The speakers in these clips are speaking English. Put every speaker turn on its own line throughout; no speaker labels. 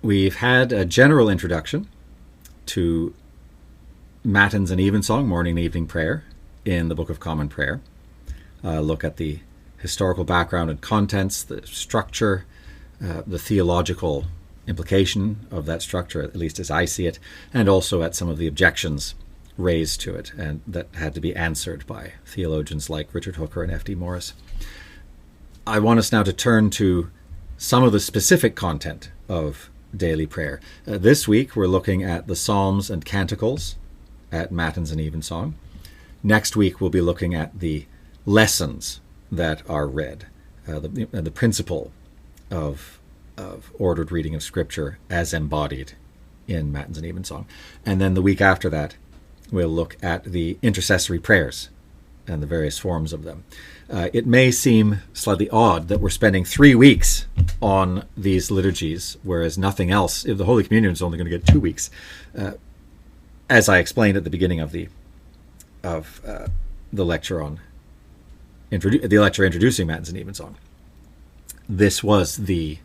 we've had a general introduction to Mattins and Evensong, morning and evening prayer, in the Book of Common Prayer. Look at the historical background and contents, the structure, the theological implication of that structure, at least as I see it, and also at some of the objections raised to it and that had to be answered by theologians like Richard Hooker and F.D. Morris. I want us now to turn to some of the specific content of daily prayer. This week we're looking at the Psalms and Canticles at Mattins and Evensong. Next week we'll be looking at the lessons that are read, the principle of ordered reading of Scripture as embodied in Mattins and Evensong. And then the week after that, we'll look at the intercessory prayers and the various forms of them. It may seem slightly odd that we're spending 3 weeks on these liturgies, whereas nothing else, if the Holy Communion is only going to get 2 weeks, as I explained at the beginning of the lecture on the lecture introducing Mattins and Evensong. This was the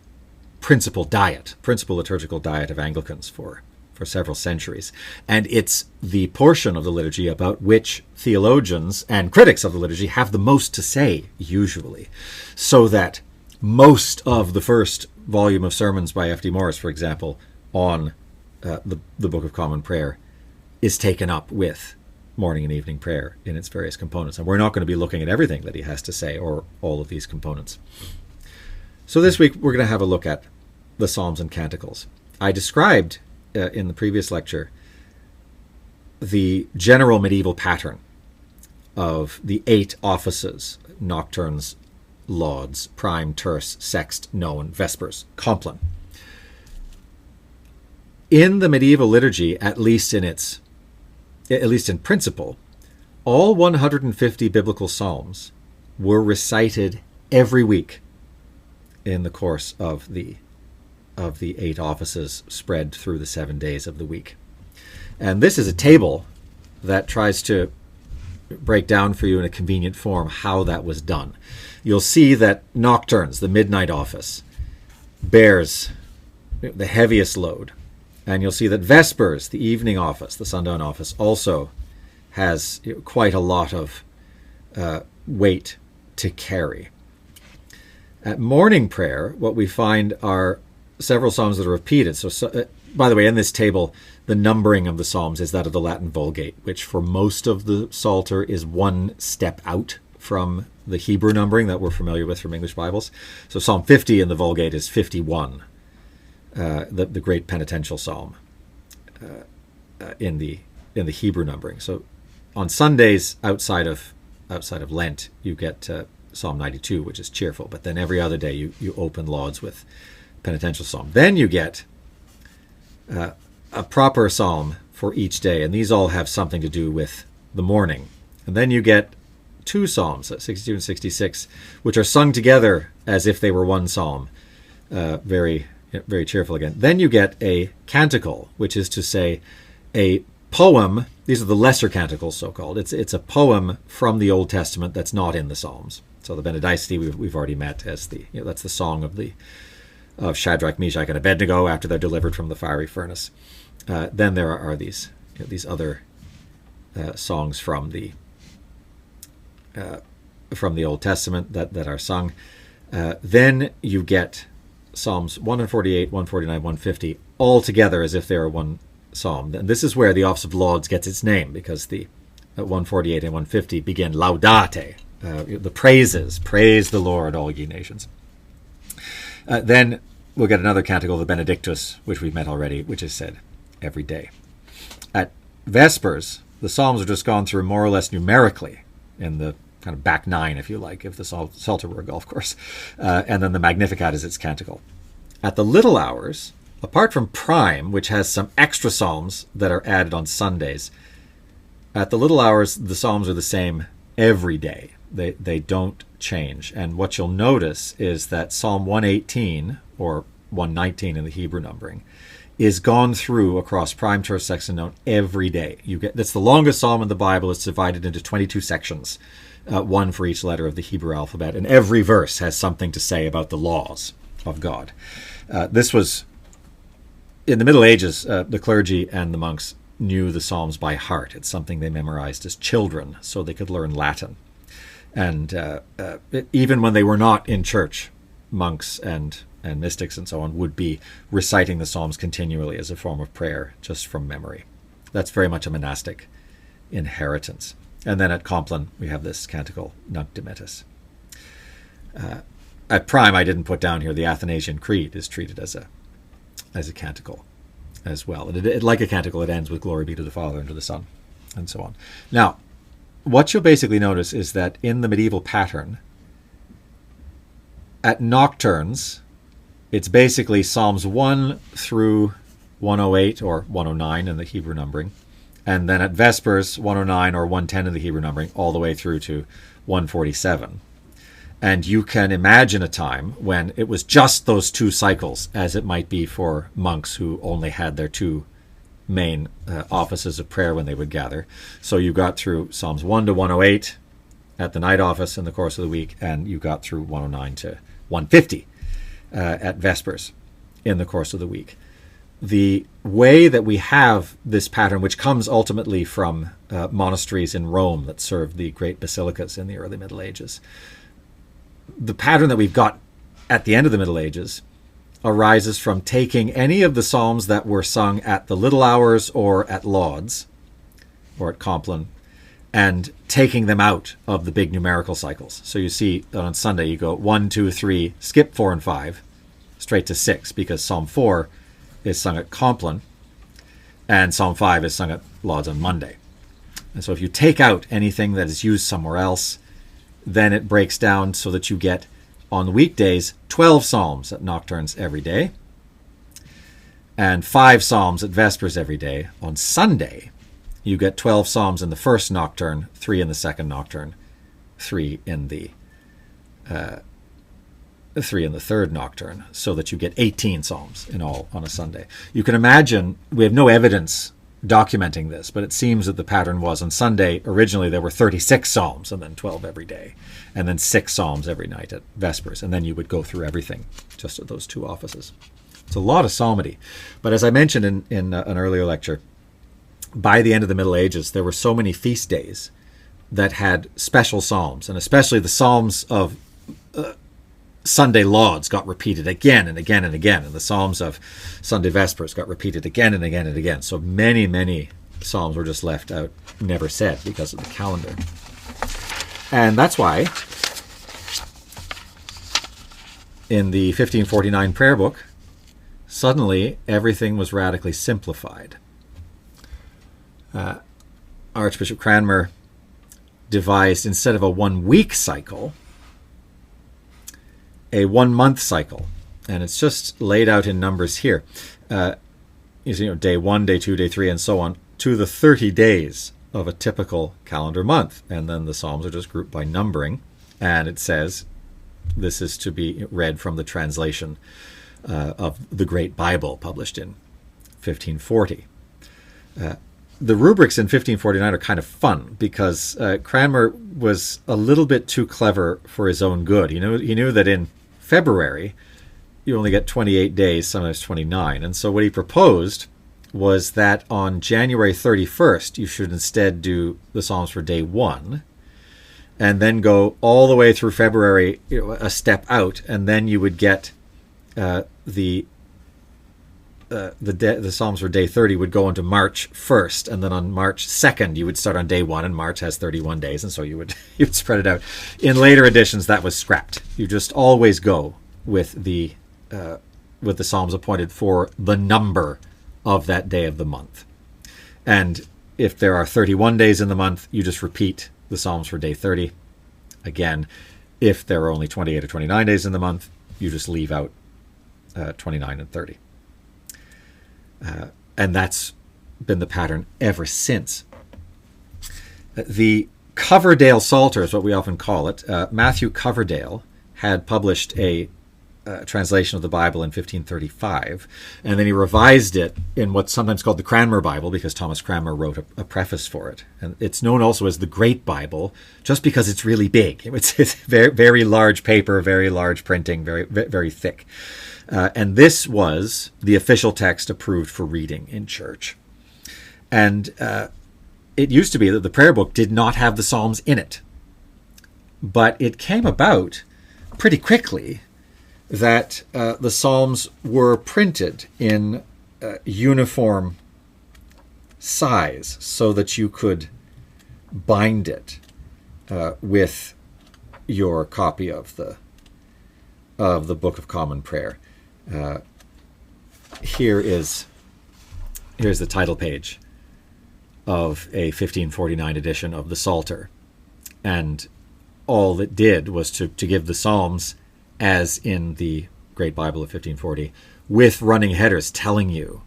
principal liturgical diet of Anglicans for several centuries. And it's the portion of the liturgy about which theologians and critics of the liturgy have the most to say, usually. So that most of the first volume of sermons by F.D. Morris, for example, on the Book of Common Prayer, is taken up with morning and evening prayer in its various components. And we're not going to be looking at everything that he has to say or all of these components. So this week we're going to have a look at the Psalms and Canticles. I described in the previous lecture the general medieval pattern of the 8 offices: nocturnes, lauds, prime, terce, sext, none, vespers, compline. In the medieval liturgy, at least in principle, all 150 biblical psalms were recited every week in the course of the 8 offices spread through the 7 days of the week. And this is a table that tries to break down for you in a convenient form how that was done. You'll see that nocturnes, the midnight office, bears the heaviest load. And you'll see that vespers, the evening office, the sundown office, also has quite a lot of weight to carry. At morning prayer, what we find are several psalms that are repeated. So, by the way, in this table, the numbering of the psalms is that of the Latin Vulgate, which for most of the Psalter is one step out from the Hebrew numbering that we're familiar with from English Bibles. So Psalm 50 in the Vulgate is 51, the great penitential psalm in the Hebrew numbering. So on Sundays outside of Lent, you get Psalm 92, which is cheerful, but then every other day you open lauds with penitential psalm. Then you get a proper psalm for each day, and these all have something to do with the morning. And then you get 2 psalms, 62 and 66, which are sung together as if they were one psalm. Very cheerful again. Then you get a canticle, which is to say a poem. These are the lesser canticles, so-called. It's a poem from the Old Testament that's not in the Psalms. So the Benedicite we've already met as that's the song of Shadrach, Meshach, and Abednego after they're delivered from the fiery furnace. Then there are these other songs from the Old Testament that are sung. Then you get Psalms 148, 149, 150 all together as if they are one psalm. And this is where the office of lauds gets its name, because the 148 and 150 begin laudate, the praises, praise the Lord, all ye nations. Then we'll get another canticle, the Benedictus, which we've met already, which is said every day. At Vespers, the Psalms are just gone through more or less numerically in the kind of back 9, if you like, if the Psalter were a golf course. And then the Magnificat is its canticle. At the Little Hours, apart from Prime, which has some extra psalms that are added on Sundays, at the Little Hours, the psalms are the same every day. They don't change. And what you'll notice is that Psalm 118, or 119 in the Hebrew numbering, is gone through across prime, terce, sext, and none every day. That's the longest psalm in the Bible. It's divided into 22 sections, one for each letter of the Hebrew alphabet, and every verse has something to say about the laws of God. This was in the Middle Ages, the clergy and the monks knew the Psalms by heart. It's something they memorized as children so they could learn Latin. And even when they were not in church, monks and mystics and so on would be reciting the Psalms continually as a form of prayer just from memory. That's very much a monastic inheritance. And then at Compline, we have this canticle, Nunc Dimittis. At Prime, I didn't put down here, the Athanasian Creed is treated as a canticle as well. Like a canticle, it ends with Glory be to the Father and to the Son, and so on. Now, what you'll basically notice is that in the medieval pattern, at nocturnes, it's basically Psalms 1 through 108 or 109 in the Hebrew numbering, and then at Vespers, 109 or 110 in the Hebrew numbering, all the way through to 147. And you can imagine a time when it was just those two cycles, as it might be for monks who only had their two main offices of prayer when they would gather. So you got through Psalms 1 to 108 at the night office in the course of the week, and you got through 109 to 150 at Vespers in the course of the week. The way that we have this pattern, which comes ultimately from monasteries in Rome that served the great basilicas in the early Middle Ages, the pattern that we've got at the end of the Middle Ages arises from taking any of the psalms that were sung at the little hours or at lauds or at Compline and taking them out of the big numerical cycles. So you see that on Sunday you go 1, 2, 3, skip 4 and 5, straight to 6, because Psalm 4 is sung at Compline and Psalm 5 is sung at lauds on Monday. And so if you take out anything that is used somewhere else, then it breaks down so that you get, on the weekdays, 12 psalms at nocturnes every day, and 5 psalms at vespers every day. On Sunday, you get 12 psalms in the first nocturne, 3 in the second nocturne, 3 in the third nocturne, so that you get 18 psalms in all on a Sunday. You can imagine, we have no evidence documenting this, but it seems that the pattern was on Sunday, originally there were 36 psalms and then 12 every day, and then 6 psalms every night at Vespers, and then you would go through everything just at those two offices. It's a lot of psalmody. But as I mentioned in an earlier lecture, by the end of the Middle Ages, there were so many feast days that had special psalms, and especially the psalms of Sunday lauds got repeated again and again and again, and the psalms of Sunday Vespers got repeated again and again and again. So many psalms were just left out, never said, because of the calendar. And that's why in the 1549 prayer book, suddenly everything was radically simplified. Archbishop Cranmer devised, instead of a 1-week cycle, a 1-month cycle, and it's just laid out in numbers here. Day 1, day 2, day 3, and so on, to the 30 days of a typical calendar month. And then the Psalms are just grouped by numbering, and it says this is to be read from the translation of the Great Bible, published in 1540. The rubrics in 1549 are kind of fun, because Cranmer was a little bit too clever for his own good. He knew that in February you only get 28 days, sometimes 29. And so what he proposed was that on January 31st, you should instead do the Psalms for day 1, and then go all the way through February, a step out, and then you would get the Psalms for day 30 would go into March 1st, and then on March 2nd you would start on day 1, and March has 31 days, and so you'd spread it out. In later editions, that was scrapped. You just always go with the Psalms appointed for the number of that day of the month. And if there are 31 days in the month, you just repeat the Psalms for day 30. Again, if there are only 28 or 29 days in the month, you just leave out 29 and 30. And that's been the pattern ever since. The Coverdale Psalter is what we often call it. Matthew Coverdale had published a translation of the Bible in 1535, and then he revised it in what's sometimes called the Cranmer Bible, because Thomas Cranmer wrote a preface for it. And it's known also as the Great Bible, just because it's really big. It's very, very large paper, very large printing, very, very thick. And this was the official text approved for reading in church. And it used to be that the prayer book did not have the Psalms in it. But it came about pretty quickly that the Psalms were printed in uniform size so that you could bind it with your copy of the Book of Common Prayer. Here's the title page of a 1549 edition of the Psalter, and all it did was to give the Psalms, as in the Great Bible of 1540, with running headers telling you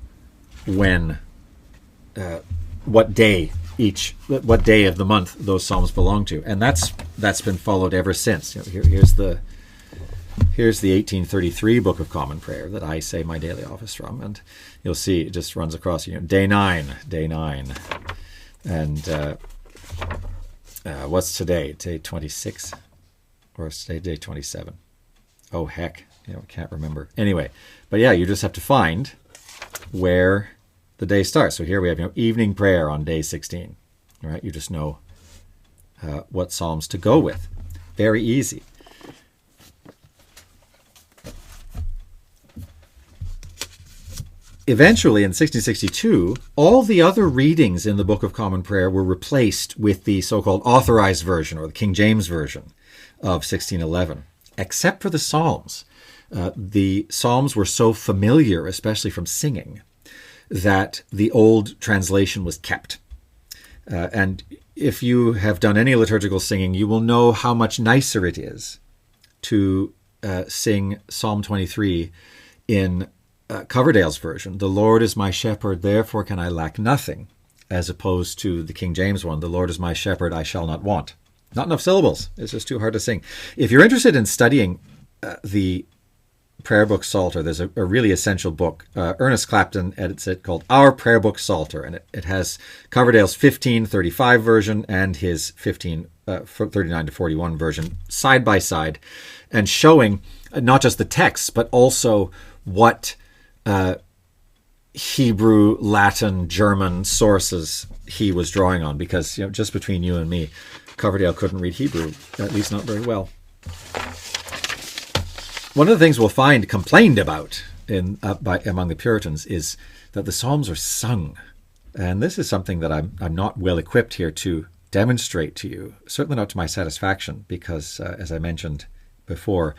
what day of the month those Psalms belong to, and that's been followed ever since. Here's the 1833 Book of Common Prayer that I say my daily office from, and you'll see it just runs across, day 9, and what's today? Day 26, or is today day 27? Oh heck, can't remember. Anyway, but yeah, you just have to find where the day starts. So here we have evening prayer on day 16. Right, you just know what Psalms to go with. Very easy. Eventually, in 1662, all the other readings in the Book of Common Prayer were replaced with the so-called Authorized Version, or the King James Version of 1611, except for the Psalms. The Psalms were so familiar, especially from singing, that the old translation was kept. And if you have done any liturgical singing, you will know how much nicer it is to sing Psalm 23 in Coverdale's version, "The Lord is my shepherd, therefore can I lack nothing," as opposed to the King James one, "The Lord is my shepherd, I shall not want." Not enough syllables. It's just too hard to sing. If you're interested in studying the prayer book Psalter, there's a really essential book. Ernest Clapton edits it, called Our Prayer Book Psalter, and it has Coverdale's 1535 version and his 1539 to 41 version side by side, and showing not just the texts, but also what Hebrew, Latin, German sources he was drawing on, because just between you and me, Coverdale couldn't read Hebrew, at least not very well. One of the things we'll find complained about among the Puritans is that the Psalms are sung, and this is something that I'm not well equipped here to demonstrate to you, certainly not to my satisfaction, because as I mentioned before,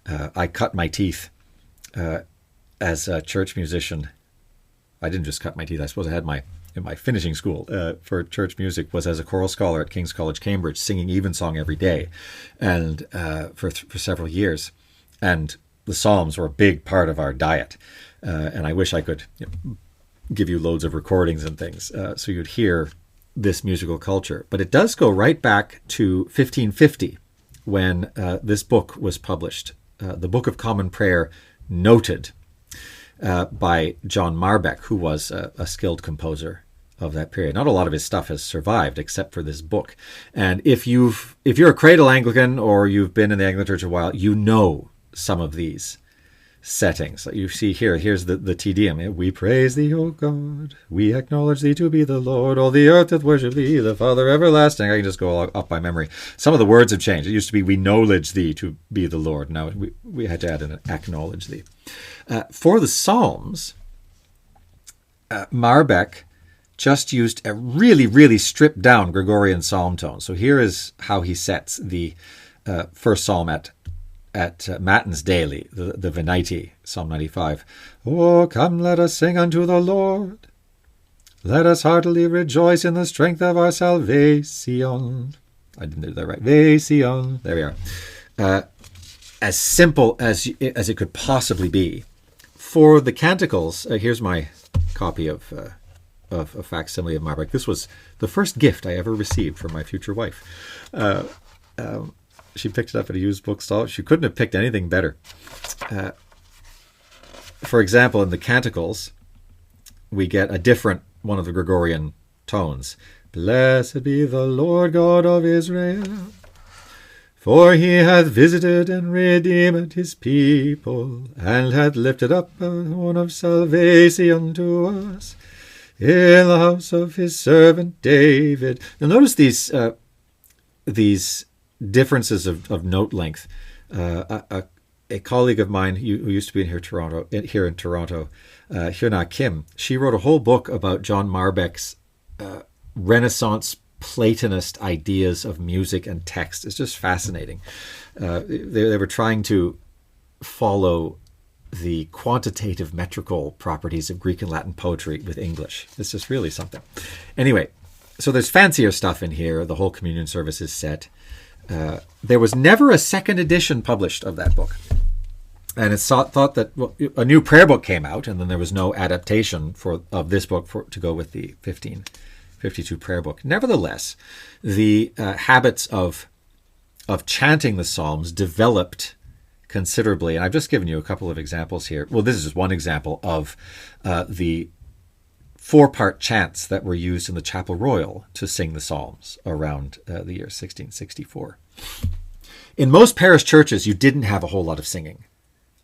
I cut my teeth as a church musician. I didn't just cut my teeth. I suppose I had my finishing school for church music was as a choral scholar at King's College, Cambridge, singing Evensong every day, and for several years. And the Psalms were a big part of our diet. And I wish I could give you loads of recordings and things so you'd hear this musical culture. But it does go right back to 1550 when this book was published, the Book of Common Prayer, noted by John Marbeck, who was a skilled composer of that period. Not a lot of his stuff has survived except for this book. And if you're a cradle Anglican or you've been in the Anglican Church a while, you know some of these settings. You see here's the Te Deum. We praise thee, O God. We acknowledge thee to be the Lord. All the earth doth worship thee, the Father everlasting. I can just go up by memory. Some of the words have changed. It used to be, we knowledge thee to be the Lord. Now we had to add an acknowledge thee. For the Psalms, Marbeck just used a really, really stripped down Gregorian psalm tone. So here is how he sets the first psalm at Mattins daily, the Venite, Psalm 95. Oh, come, let us sing unto the Lord. Let us heartily rejoice in the strength of our salvation. I didn't do that right. Vacation. There we are. As simple as it could possibly be. For the canticles, here's my copy of a facsimile of Marbeck. This was the first gift I ever received from my future wife. She picked it up at a used bookstall. She couldn't have picked anything better. For example, in the Canticles, we get a different one of the Gregorian tones. Blessed be the Lord God of Israel, for he hath visited and redeemed his people, and hath lifted up a horn of salvation to us in the house of his servant David. Now notice these differences of note length. A colleague of mine who used to be here in Toronto, Hyuna Kim, she wrote a whole book about John Marbeck's Renaissance Platonist ideas of music and text. It's just fascinating. They were trying to follow the quantitative metrical properties of Greek and Latin poetry with English. It's just really something. Anyway, so there's fancier stuff in here. The whole communion service is set. There was never a second edition published of that book. And it's thought that a new prayer book came out, and then there was no adaptation of this book to go with the 1552 prayer book. Nevertheless, the habits of chanting the Psalms developed considerably. And I've just given you a couple of examples here. Well, this is just one example of the 4-part chants that were used in the Chapel Royal to sing the Psalms around the year 1664. In most parish churches, you didn't have a whole lot of singing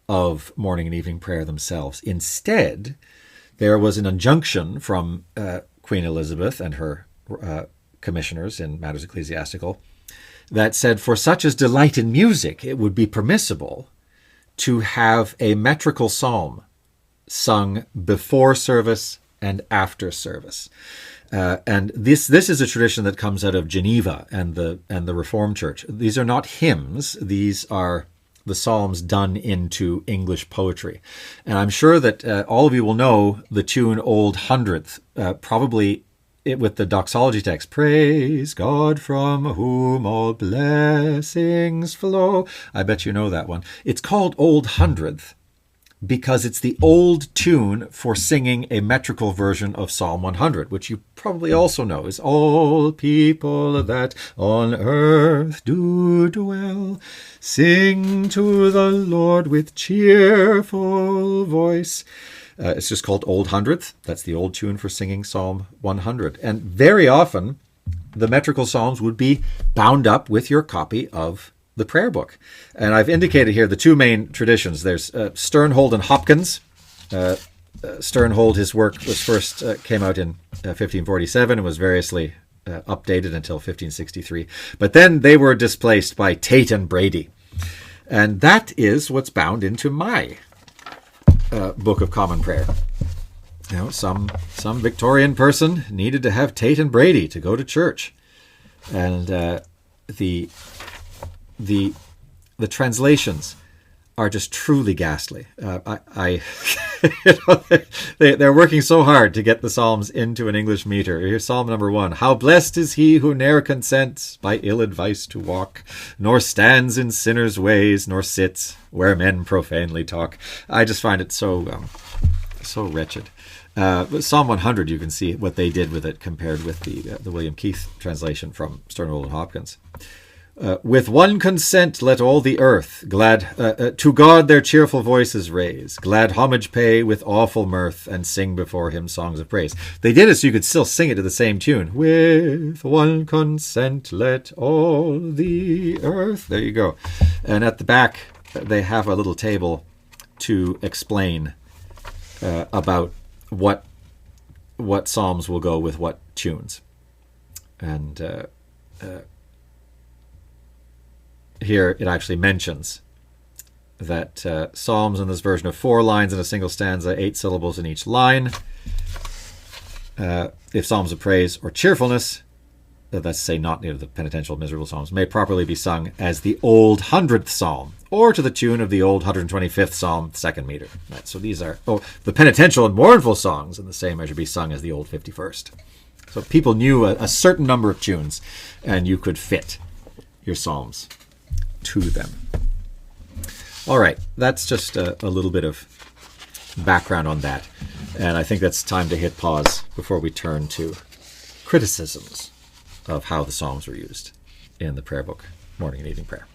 of morning and evening prayer themselves. Instead, there was an injunction from Queen Elizabeth and her commissioners in matters ecclesiastical that said, for such as delight in music, it would be permissible to have a metrical psalm sung before service and after service. And this is a tradition that comes out of Geneva and the Reformed Church. These are not hymns. These are the psalms done into English poetry. And I'm sure that all of you will know the tune Old Hundredth, probably with the doxology text, praise God from whom all blessings flow. I bet you know that one. It's called Old Hundredth because it's the old tune for singing a metrical version of Psalm 100, which you probably also know is all people that on earth do dwell, sing to the Lord with cheerful voice. It's just called Old Hundredth. That's the old tune for singing Psalm 100. And very often, the metrical psalms would be bound up with your copy of the prayer book. And I've indicated here the two main traditions. There's Sternhold and Hopkins. Sternhold, his work came out in 1547 and was variously updated until 1563. But then they were displaced by Tate and Brady. And that is what's bound into my Book of Common Prayer. You know, some Victorian person needed to have Tate and Brady to go to church. And the translations are just truly ghastly. They're working so hard to get the Psalms into an English meter. Here's Psalm number 1. How blessed is he who ne'er consents by ill advice to walk, nor stands in sinners' ways, nor sits where men profanely talk. I just find it so wretched. Psalm 100, you can see what they did with it compared with the William Keith translation from Sternhold and Hopkins. With one consent let all the earth glad to God their cheerful voices raise, glad homage pay with awful mirth, and sing before him songs of praise. They did it so you could still sing it to the same tune. With one consent let all the earth. There you go. And at the back they have a little table to explain about what psalms will go with what tunes. And here it actually mentions that psalms in this version of 4 lines in a single stanza, 8 syllables in each line. If psalms of praise or cheerfulness, that's to say not the penitential miserable psalms, may properly be sung as the Old 100th Psalm, or to the tune of the Old 125th Psalm, 2nd meter. Right, so these are the penitential and mournful songs in the same measure be sung as the Old 51st. So people knew a certain number of tunes, and you could fit your psalms to them. All right, that's just a little bit of background on that. And I think that's time to hit pause before we turn to criticisms of how the Psalms were used in the prayer book, morning and evening prayer.